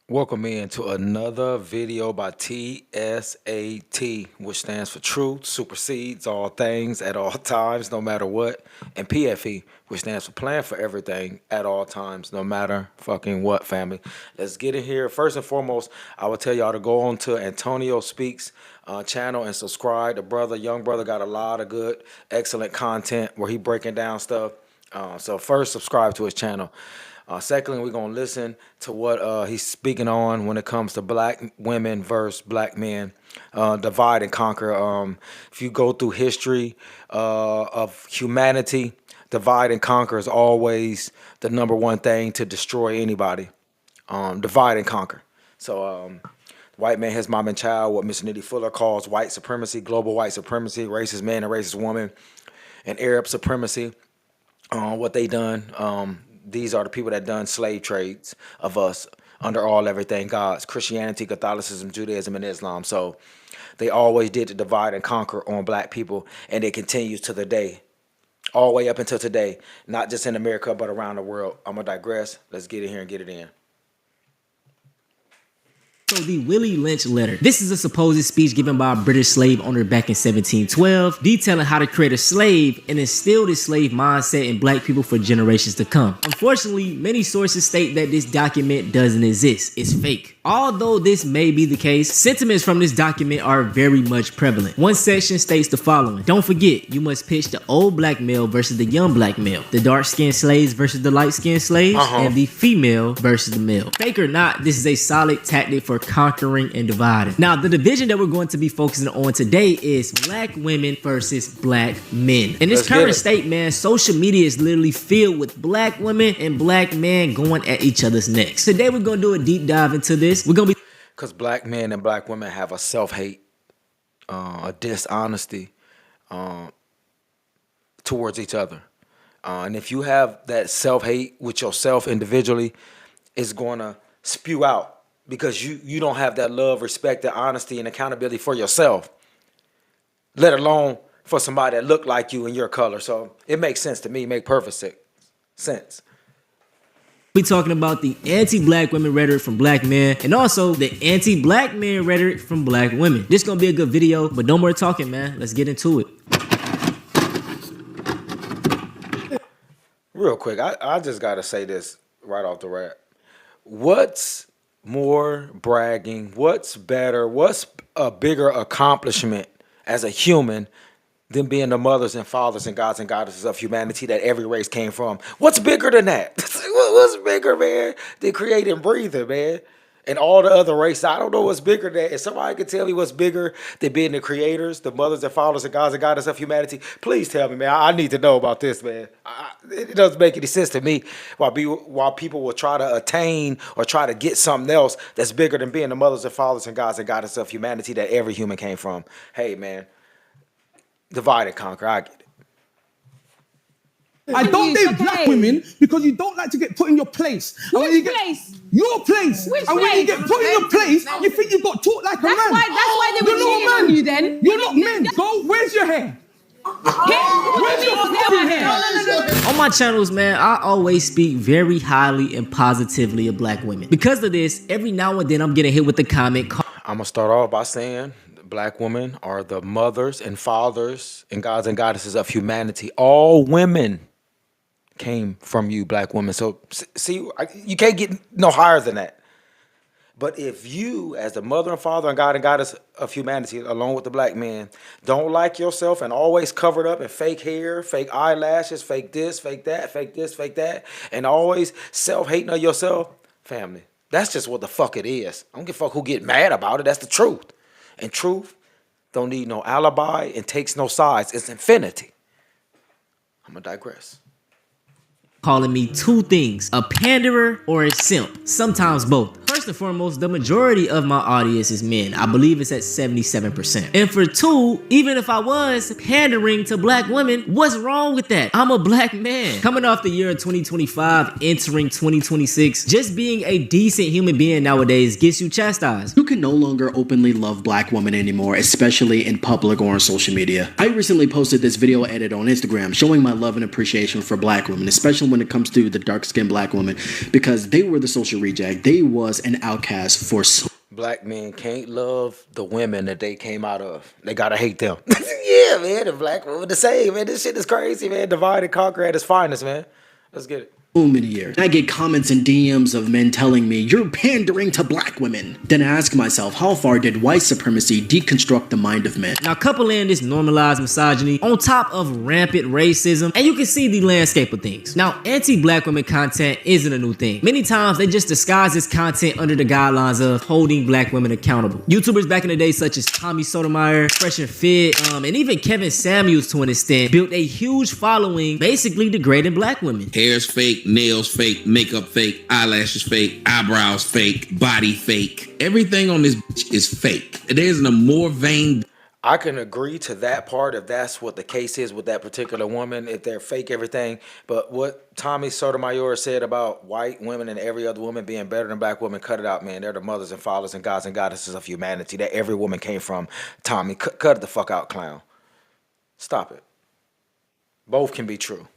Welcome into another video by TSAT, which stands for Truth Supersedes All Things at All Times, no matter what, and P.F.E, which stands for Plan for Everything at All Times, no matter fucking what, family. Let's get in here. First and foremost, I will tell y'all to go on to Antonio Speaks channel and subscribe. The young brother, got a lot of good, excellent content where he breaking down stuff. So first, subscribe to his channel. Secondly, we're going to listen to what he's speaking on when it comes to black women versus black men, divide and conquer. If you go through history of humanity, divide and conquer is always the #1 thing to destroy anybody. Divide and conquer. So white man, his mom and child, what Mr. Nitty Fuller calls white supremacy, global white supremacy, racist man and racist woman, and Arab supremacy. What they done. These are the people that done slave trades of us under all everything gods, Christianity, Catholicism, Judaism, and Islam. So they always did the divide and conquer on black people, and it continues to the day, all the way up until today, not just in America, but around the world. I'm going to digress. Let's get in here and get it in. So the Willie Lynch letter. This is a supposed speech given by a British slave owner back in 1712, detailing how to create a slave and instill this slave mindset in black people for generations to come. Unfortunately, many sources state that this document doesn't exist. It's fake. Although this may be the case, sentiments from this document are very much prevalent. One section states the following: don't forget, you must pitch the old black male versus the young black male, the dark-skinned slaves versus the light-skinned slaves, and the female versus the male. Fake or not, this is a solid tactic for conquering and dividing. Now, the division that we're going to be focusing on today is black women versus black men. In this current state, man, social media is literally filled with black women and black men going at each other's necks. Today, we're going to do a deep dive into this. We're going to be... Because black men and black women have a self-hate, a dishonesty towards each other. And if you have that self-hate with yourself individually, it's going to spew out. Because you don't have that love, respect, and honesty and accountability for yourself, let alone for somebody that look like you in your color. So it makes sense to me, make perfect sense. We're talking about the anti-black women rhetoric from black men and also the anti-black men rhetoric from black women. This is going to be a good video, but no more talking, man. Let's get into it. Real quick, I just got to say this right off the rap. What's more bragging, what's better, what's a bigger accomplishment as a human than being the mothers and fathers and gods and goddesses of humanity that every race came from? What's bigger than that? What's bigger, man, than creating breathing, man? And all the other races, I don't know what's bigger than that. If somebody could tell me what's bigger than being the creators, the mothers and fathers and gods and goddesses of humanity, please tell me, man. I need to know about this, man. It doesn't make any sense to me while people will try to attain or try to get something else that's bigger than being the mothers and fathers and gods and goddesses of humanity that every human came from. Hey, man, divide and conquer. I get it. I don't date black women because you don't like to get put in your place. Which place? Your place. Which and when you get put in your place, you think you got taught like a man. That's why they were cheating on you then. You're not men. Go, where's your hair? Where's your fucking hair? On my channels, man, I always speak very highly and positively of black women. Because of this, every now and then I'm getting hit with the comment. I'm going to start off by saying black women are the mothers and fathers and gods and goddesses of humanity. All women came from you, black women. So see, you can't get no higher than that. But if you, as the mother and father and god and goddess of humanity, along with the black man, don't like yourself and always covered up in fake hair, fake eyelashes, fake this, fake that, fake this, fake that, and always self-hating of yourself, family, that's just what the fuck it is. I don't give a fuck who get mad about it. That's the truth. And truth don't need no alibi and takes no sides. It's infinity. I'm going to digress. Calling me two things: a panderer or a simp. Sometimes both. First and foremost, the majority of my audience is men. I believe it's at 77%. And for two, even if I was pandering to black women, what's wrong with that? I'm a black man. Coming off the year of 2025, entering 2026, just being a decent human being nowadays gets you chastised. You can no longer openly love black women anymore, especially in public or on social media. I recently posted this video edit on Instagram showing my love and appreciation for black women, especially when it comes to the dark-skinned black women, because they were the social reject. They was an an outcast for so Black men can't love the women that they came out of. They gotta hate them. Yeah, man. The black women the same, man. This shit is crazy, man. Divide and conquer at its finest, man. Let's get it. many years. I get comments and DMs of men telling me, you're pandering to black women. Then I ask myself, how far did white supremacy deconstruct the mind of men? Now couple in this normalized misogyny on top of rampant racism, and you can see the landscape of things. Now, anti-black women content isn't a new thing. Many times they just disguise this content under the guidelines of holding black women accountable. YouTubers back in the day such as Tommy Sotomayor, Fresh and Fit, and even Kevin Samuels to an extent built a huge following basically degrading black women. Hair's fake, nails fake, makeup fake, eyelashes fake, eyebrows fake, body fake. Everything on this bitch is fake. There isn't a more vain. I can agree to that part if that's what the case is with that particular woman, if they're fake everything. But what Tommy Sotomayor said about white women and every other woman being better than black women, cut it out, man. They're the mothers and fathers and gods and goddesses of humanity that every woman came from. Tommy, cut it the fuck out, clown. Stop it. Both can be true.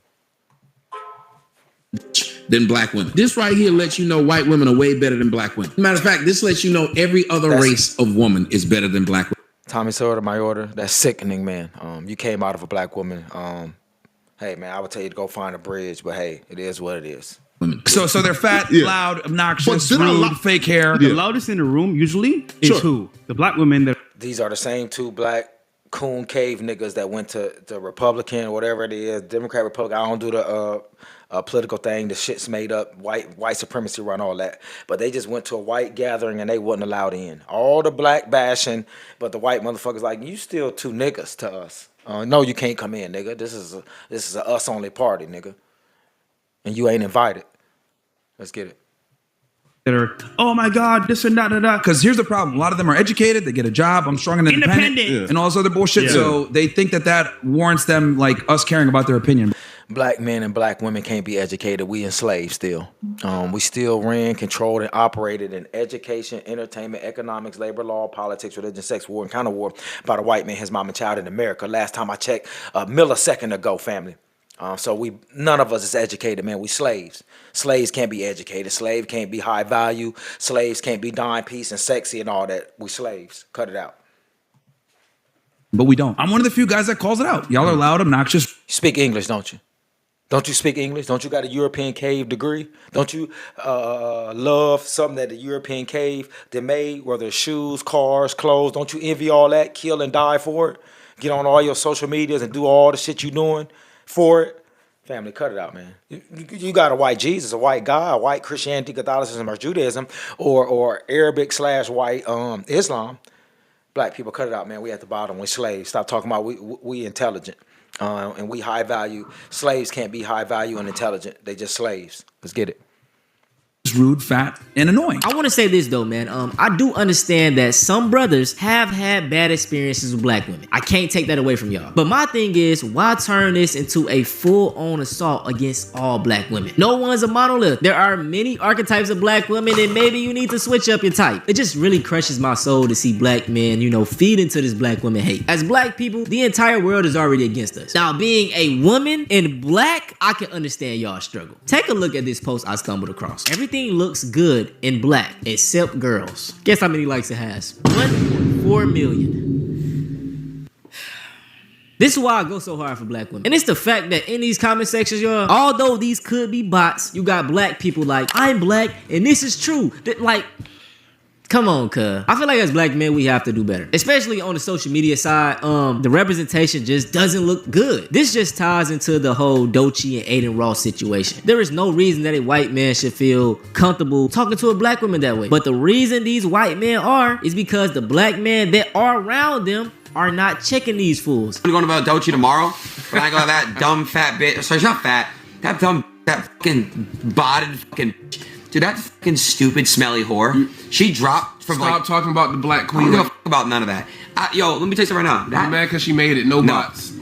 Than black women. This right here lets you know white women are way better than black women. Matter of fact, this lets you know every other race of woman is better than black women. Tommy Sotomayor, that's sickening, man. You came out of a black woman. Hey, man, I would tell you to go find a bridge, but hey, it is what it is. So they're fat, loud, obnoxious, rude, fake hair. The loudest in the room usually is who? The black women that. These are the same two black coon cave niggas that went to the Republican or whatever it is, Democrat, Republican. I don't do the political thing. The shit's made up. White supremacy run all that. But they just went to a white gathering and they wasn't allowed in. All the black bashing, but the white motherfuckers like, you still two niggas to us. No, you can't come in, nigga. This is a us only party, nigga. And you ain't invited. Let's get it. That are, oh my God, this and that. Because here's the problem. A lot of them are educated. They get a job. I'm strong and independent. And all this other bullshit. Yeah. So they think that warrants them, like, us caring about their opinion. Black men and black women can't be educated. We enslaved still. We still ran, controlled, and operated in education, entertainment, economics, labor law, politics, religion, sex, war, and counter war by the white man, his mom and child in America. Last time I checked, a millisecond ago, family. So none of us is educated, man. We slaves. Slaves can't be educated. Slave can't be high value. Slaves can't be dime piece and sexy and all that. We slaves. Cut it out. But we don't. I'm one of the few guys that calls it out. Y'all are loud, obnoxious. You speak English, don't you? Don't you speak English? Don't you got a European cave degree? Don't you love something that the European cave they made, whether it's shoes, cars, clothes? Don't you envy all that, kill and die for it? Get on all your social medias and do all the shit you doing for it? Family, cut it out, man. You got a white Jesus, a white God, a white Christianity, Catholicism, or Judaism, or Arabic/white Islam. Black people, cut it out, man. We at the bottom. We're slaves. Stop talking about we intelligent. And we high value. Slaves can't be high value and intelligent. They just slaves. Let's get it. Rude, fat, and annoying. I want to say this though, man. I do understand that some brothers have had bad experiences with black women. I can't take that away from y'all. But my thing is, why turn this into a full-on assault against all black women? No one's a monolith. There are many archetypes of black women, and maybe you need to switch up your type. It just really crushes my soul to see black men, feed into this black women hate. As black people, the entire world is already against us. Now, being a woman in black, I can understand y'all struggle. Take a look at this post I stumbled across. Everything looks good in black except girls. Guess how many likes it has? 1.4 million. This is why I go so hard for black women. And it's the fact that in these comment sections, y'all, although these could be bots, you got black people like, I'm black and this is true. Like, come on, cuz. I feel like as black men, we have to do better. Especially on the social media side, the representation just doesn't look good. This just ties into the whole Doechii and Aiden Ross situation. There is no reason that a white man should feel comfortable talking to a black woman that way. But the reason these white men are is because the black men that are around them are not checking these fools. I'm going about Doechii tomorrow, but I got that dumb fat bitch. Sorry, she's not fat. That fucking botted fucking... Dude, that fucking stupid, smelly whore. She dropped from Stop talking about the black queen. I don't give a fuck about none of that. Yo, let me tell you something right now. I'm mad because she made it. No bots.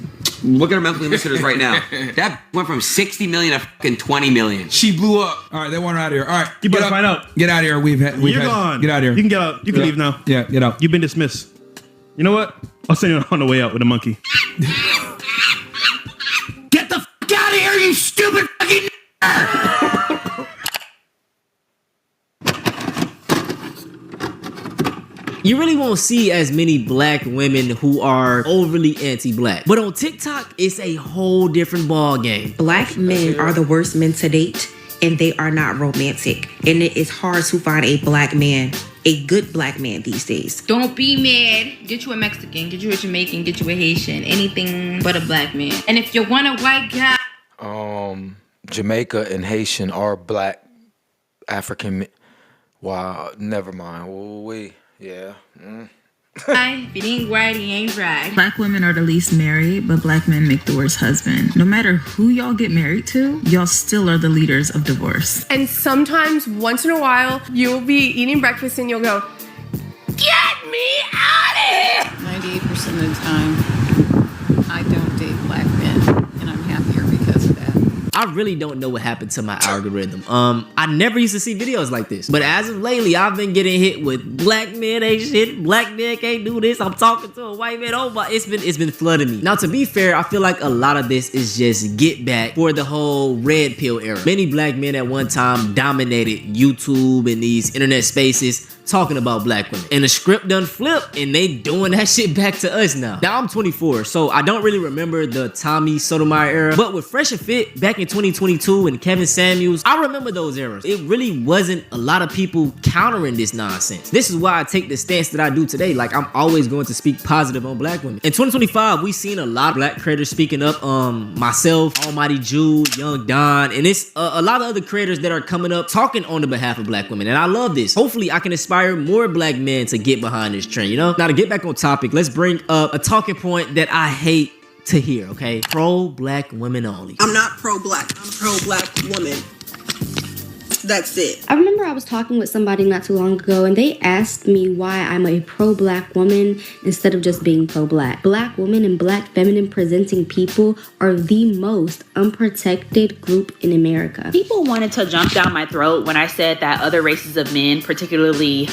Look at her monthly listeners right now. That went from 60 million to fucking 20 million. She blew up. All right, they want her out of here. All right, You better find out. Get out of here. You're gone. Get out of here. You can get out. You can leave now. Yeah, get out. You've been dismissed. You know what? I'll send you on the way out with a monkey. Get the fuck out of here, you stupid fucking You really won't see as many black women who are overly anti-black. But on TikTok, it's a whole different ball game. Black men are the worst men to date, and they are not romantic. And it is hard to find a black man, a good black man these days. Don't be mad. Get you a Mexican, get you a Jamaican, get you a Haitian, anything but a black man. And if you want a white guy, Jamaica and Haitian are black African. Wow, never mind. Yeah. if it ain't white, he ain't right. Black women are the least married, but black men make the worst husband. No matter who y'all get married to, y'all still are the leaders of divorce. And sometimes, once in a while, you'll be eating breakfast and you'll go, "Get me out of here!" 98% of the time, I don't date black men, and I'm happier because of that. I really don't know what happened to my algorithm. I never used to see videos like this, but as of lately, I've been getting hit with black men ain't shit, black men can't do this. I'm talking to a white man. Oh my, it's been flooding me. Now, to be fair, I feel like a lot of this is just get back for the whole red pill era. Many black men at one time dominated YouTube and these internet spaces talking about black women, and the script done flipped and they doing that shit back to us now. Now I'm 24, so I don't really remember the Tommy Sotomayor era, but with Fresh and Fit back in 2022 and Kevin Samuels, I remember those eras. It really wasn't a lot of people countering this nonsense. This is why I take the stance that I do today. Like, I'm always going to speak positive on black women. In 2025, we seen a lot of black creators speaking up. Myself, Almighty Jew, Young Don, and it's a lot of other creators that are coming up talking on the behalf of black women, and I love this. Hopefully I can inspire more black men to get behind this trend, you know? Now, to get back on topic, let's bring up a talking point that I hate to hear, okay? Pro-black women only. I'm not pro-black. I'm pro-black woman. That's it. I remember I was talking with somebody not too long ago, and they asked me why I'm a pro-black woman instead of just being pro-black. Black women and black feminine presenting people are the most unprotected group in America. People wanted to jump down my throat when I said that other races of men, particularly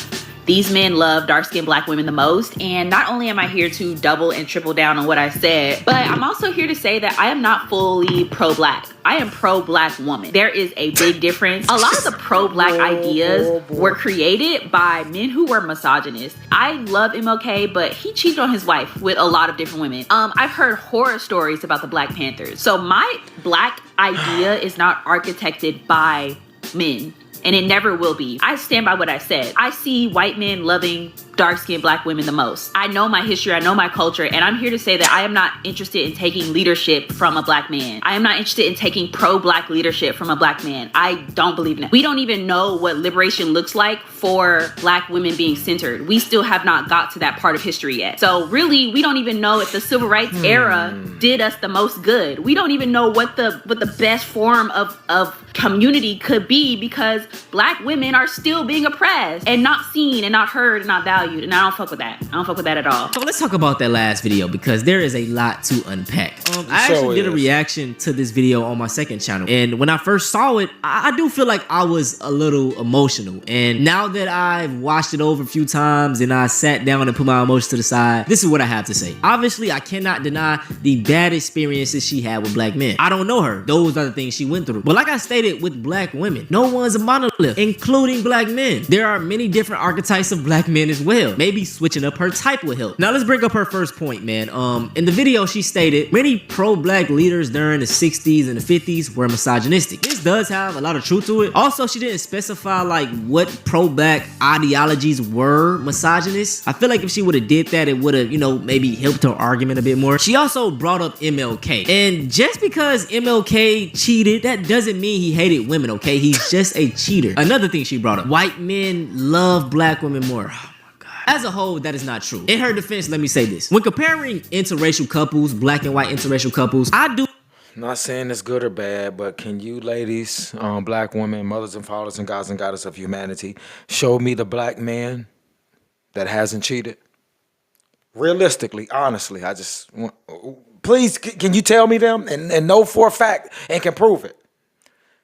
these men, love dark-skinned black women the most. And not only am I here to double and triple down on what I said, but I'm also here to say that I am not fully pro-black. I am pro-black woman. There is a big difference. A lot of the pro-black ideas were created by men who were misogynists. I love MLK, but he cheated on his wife with a lot of different women. I've heard horror stories about the Black Panthers. So my black idea is not architected by men. And it never will be. I stand by what I said. I see white men loving dark-skinned black women the most. I know my history, I know my culture, and I'm here to say that I am not interested in taking leadership from a black man. I am not interested in taking pro-black leadership from a black man. I don't believe in it. We don't even know what liberation looks like for black women being centered. We still have not got to that part of history yet. So really, we don't even know if the civil rights era did us the most good. We don't even know what the best form of community could be, because black women are still being oppressed and not seen and not heard and not valued. And I don't fuck with that. I don't fuck with that at all. So let's talk about that last video, because there is a lot to unpack. I actually did a reaction to this video on my second channel, and when I first saw it, I do feel like I was a little emotional. And now that I've watched it over a few times and I sat down and put my emotions to the side, this is what I have to say. Obviously, I cannot deny the bad experiences she had with black men. I don't know her. Those are the things she went through. But like I stated, with black women, no one's a monolith, including black men. There are many different archetypes of black men as well. Maybe switching up her type will help. Now let's bring up her first point, man. In the video, she stated many pro-black leaders during the 60s and the 50s were misogynistic. This does have a lot of truth to it. Also, she didn't specify like what pro-black ideologies were misogynist. I feel like if she would have did that, it would have, you know, maybe helped her argument a bit more. She also brought up MLK. And just because MLK cheated, that doesn't mean he hated women, okay? He's just a cheater. Another thing she brought up, white men love black women more. As a whole, that is not true. In her defense, let me say this. When comparing interracial couples, black and white interracial couples, I do... Not saying it's good or bad, but can you ladies, black women, mothers and fathers and gods and goddesses of humanity, show me the black man that hasn't cheated? Realistically, honestly, I just want... Please, can you tell me them and know for a fact and can prove it?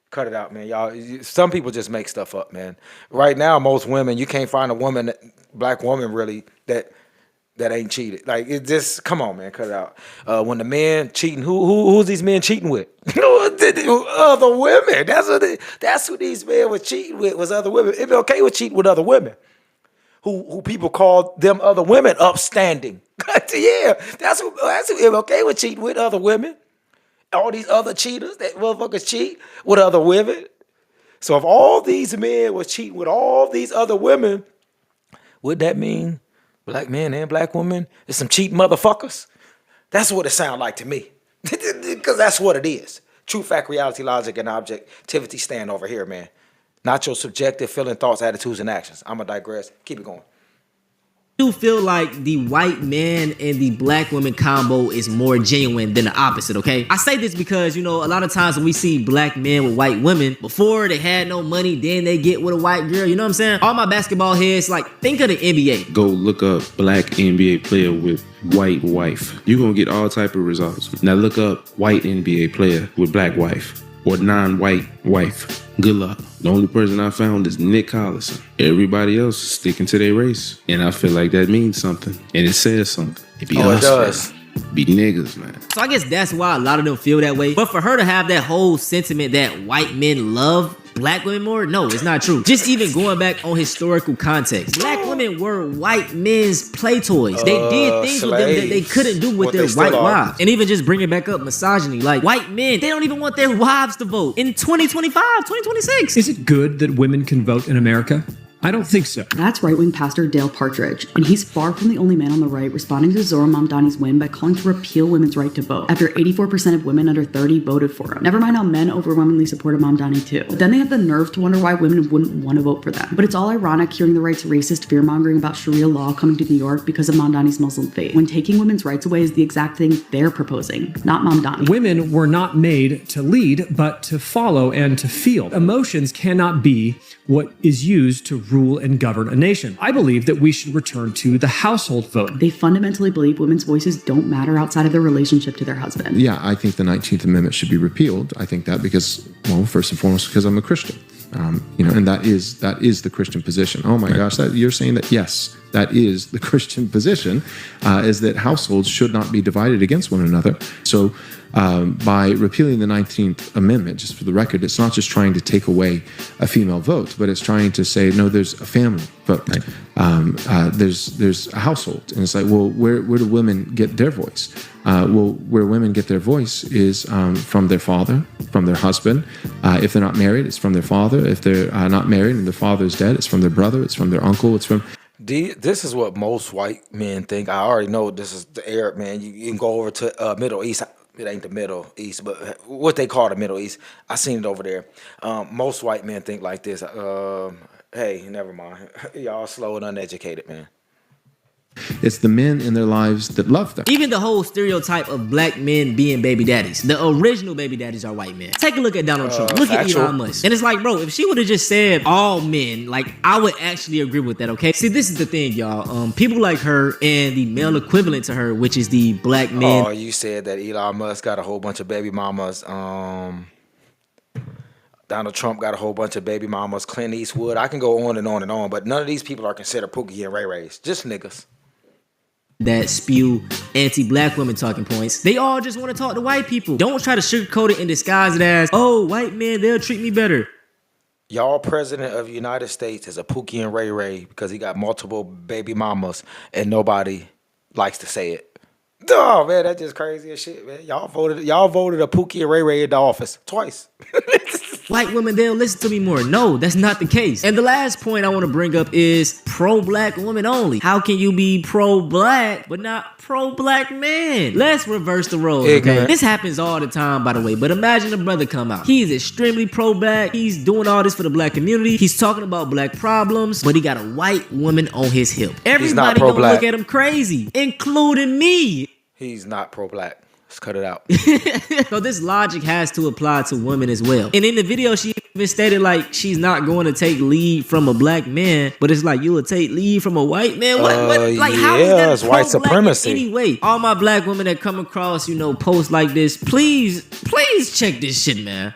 Cut it out, man. Y'all, some people just make stuff up, man. Right now, most women, you can't find a woman, black woman really, that ain't cheated. Like, it just, come on, man, cut it out. When the man cheating, who's these men cheating with? Other women. That's who these men were cheating with, was other women. MLK was cheating with other women. who people call them other women upstanding. Yeah, that's okay with cheating with other women. All these other cheaters that motherfuckers cheat with other women. So if all these men was cheating with all these other women, would that mean black men and black women is some cheating motherfuckers? That's what it sounds like to me. Because that's what it is. True fact, reality, logic, and objectivity stand over here, man. Not your subjective feeling, thoughts, attitudes, and actions. I'm going to digress. Keep it going. I do feel like the white man and the black woman combo is more genuine than the opposite, okay? I say this because, you know, a lot of times when we see black men with white women, before they had no money, then they get with a white girl, you know what I'm saying? All my basketball heads, like, think of the NBA. Go look up black NBA player with white wife. You're gonna get all type of results. Now look up white NBA player with black wife or non-white wife. Good luck. The only person I found is Nick Collison. Everybody else is sticking to their race. And I feel like that means something. And it says something. It be us, it does. Be niggas, man. So I guess that's why a lot of them feel that way. But for her to have that whole sentiment that white men love black women more, no, it's not true. Just even going back on historical context, black women were white men's play toys. They did things with them that they couldn't do with their white wives. And even just bringing back up misogyny, like white men, they don't even want their wives to vote in 2025, 2026. Is it good that women can vote in America? I don't think so. That's right-wing pastor Dale Partridge, and he's far from the only man on the right responding to Zora Mamdani's win by calling to repeal women's right to vote, after 84% of women under 30 voted for him. Never mind how men overwhelmingly supported Mamdani too. But then they have the nerve to wonder why women wouldn't want to vote for them. But it's all ironic hearing the right's racist fear-mongering about Sharia law coming to New York because of Mamdani's Muslim faith, when taking women's rights away is the exact thing they're proposing, not Mamdani. Women were not made to lead, but to follow and to feel. Emotions cannot be what is used to rule and govern a nation. I believe that we should return to the household vote. They fundamentally believe women's voices don't matter outside of their relationship to their husband. Yeah, I think the 19th Amendment should be repealed. I think that because, well, first and foremost, because I'm a Christian. And that is the Christian position. Oh my gosh, you're saying that? Yes, that is the Christian position, is that households should not be divided against one another. So by repealing the 19th Amendment, just for the record, it's not just trying to take away a female vote, but it's trying to say, no, there's a family vote. Right. There's a household. And it's like, well, where do women get their voice? Well, where women get their voice is from their father, from their husband. If they're not married, it's from their father. If they're not married and their father's dead, it's from their brother, it's from their uncle, it's from... This is what most white men think. I already know this is the Arab man. You can go over to Middle East. It ain't the Middle East, but what they call the Middle East. I seen it over there. Most white men think like this. Hey, never mind. Y'all slow and uneducated, man. It's the men in their lives that love them. Even the whole stereotype of black men being baby daddies. The original baby daddies are white men. Take a look at Donald Trump. Look at Elon Musk. And it's like, bro, if she would have just said all men, like, I would actually agree with that, okay? See, this is the thing, y'all. People like her and the male equivalent to her, which is the black men. Oh, you said that Elon Musk got a whole bunch of baby mamas. Donald Trump got a whole bunch of baby mamas. Clint Eastwood. I can go on and on and on, but none of these people are considered Pookie and Ray Rays. Just niggas that spew anti-black women talking points. They all just want to talk to white people. Don't try to sugarcoat it and disguise it as, oh, white men, they'll treat me better. Y'all president of the United States is a Pookie and Ray Ray because he got multiple baby mamas and nobody likes to say it. Oh man, that's just crazy as shit, man. Y'all voted a Pookie and Ray Ray into office twice. White women, they'll listen to me more. No, that's not the case. And the last point I want to bring up is pro-black women only. How can you be pro-black but not pro-black man? Let's reverse the roles, okay? This happens all the time, by the way, but imagine a brother come out. He is extremely pro-black. He's doing all this for the black community. He's talking about black problems, but he got a white woman on his hip. Everybody gonna look at him crazy, including me. He's not pro-black. Let's cut it out. So this logic has to apply to women as well. And in the video, she even stated like she's not going to take lead from a black man, but it's like you will take lead from a white man. What? Like how is that it's white supremacy? Anyway, all my black women that come across, posts like this, please check this shit, man.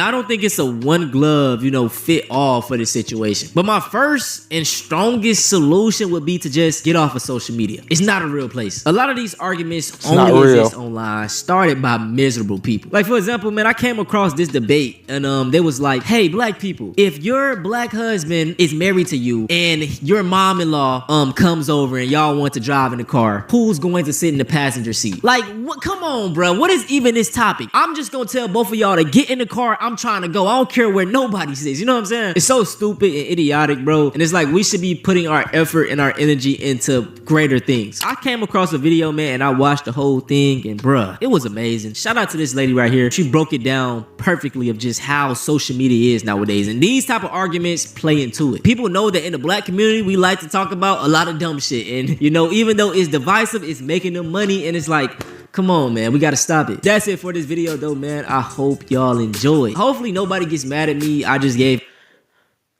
Now, I don't think it's a one glove, fit all for this situation. But my first and strongest solution would be to just get off of social media. It's not a real place. A lot of these arguments only exist online, started by miserable people. Like, for example, man, I came across this debate and they was like, hey, black people, if your black husband is married to you and your mom-in-law comes over and y'all want to drive in the car, who's going to sit in the passenger seat? Like, what? Come on, bro. What is even this topic? I'm just gonna tell both of y'all to get in the car. I'm trying to go. I don't care where nobody sits. You know what I'm saying? It's so stupid and idiotic, bro. And it's like we should be putting our effort and our energy into greater things. I came across a video, man, and I watched the whole thing, and bruh, it was amazing. Shout out to this lady right here. She broke it down perfectly of just how social media is nowadays. And these type of arguments play into it. People know that in the black community, we like to talk about a lot of dumb shit. And, even though it's divisive, it's making them money. And it's like, come on, man, we gotta stop it. That's it for this video, though, man. I hope y'all enjoy. Hopefully nobody gets mad at me. I just gave...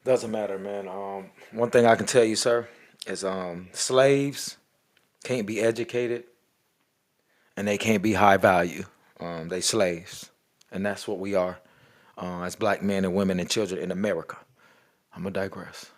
Doesn't matter, man. One thing I can tell you, sir, is slaves can't be educated and they can't be high value. They slaves. And that's what we are as black men and women and children in America. I'm gonna digress.